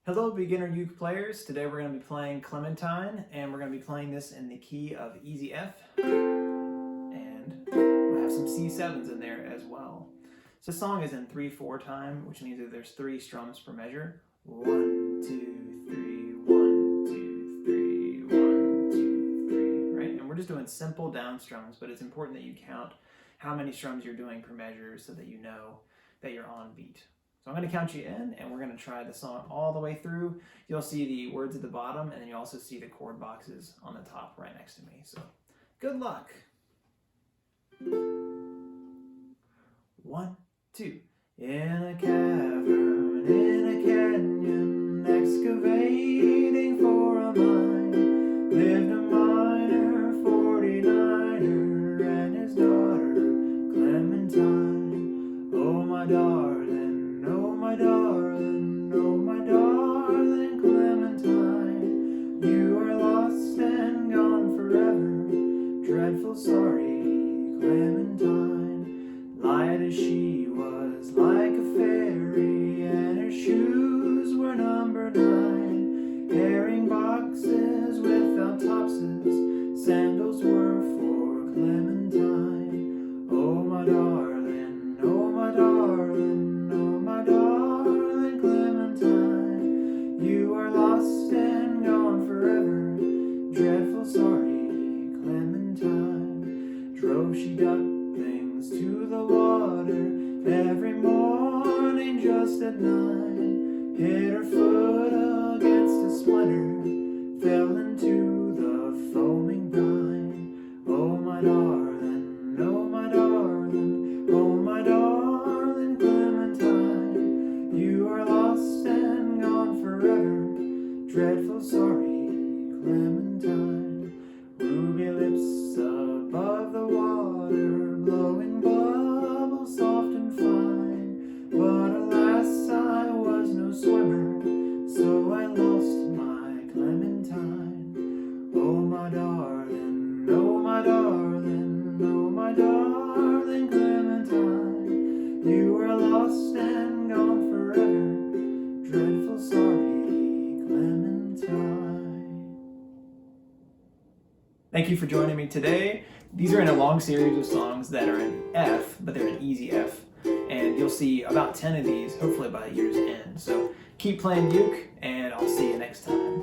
Hello beginner uke players. Today we're going to be playing Clementine, and we're going to be playing this in the key of easy F, and we'll have some C7s in there as well. So this song is in 3/4 time, which means that there's 3 strums per measure. 1, 2, 3, 1, 2, 3, 1, 2, 3, right? And we're just doing simple down strums, but it's important that you count how many strums you're doing per measure so that you know that you're on beat. So I'm going to count you in, and we're going to try the song all the way through. You'll see the words at the bottom, and then you also see the chord boxes on the top right next to me. So good luck. 1, 2. In a cavern, in a canyon, excavating for a mine, lived a miner, 49er, and his daughter, Clementine. Oh, my darling, oh, my darling, oh, my darling Clementine, you are lost and gone forever, dreadful sorry Clementine. Light as she was, like a fairy, and her shoes were number 9. Herring boxes without topses, sandals were for Clementine. Oh, my darling, oh, my darling, oh, my darling Clementine, you are lost and gone forever, dreadful sorry Clementine. Drove she ducklings to the water every morning just at 9, hit her foot against a splinter, fell into the foaming brine. Oh, my darling, oh, my darling, oh, my darling Clementine, you are lost and gone forever, dreadful sorry Clementine. Ruby lips above the water, blowing bubbles soft and fine, but alas, I was no swimmer, so I lost my Clementine. Oh, my darling, oh, my darling, oh, my darling Clementine, you are lost and gone forever, dreadful sorry Clementine. Thank you for joining me today. These are in a long series of songs that are in F, but they're in easy F. And you'll see about 10 of these, hopefully by the year's end. So keep playing uke, and I'll see you next time.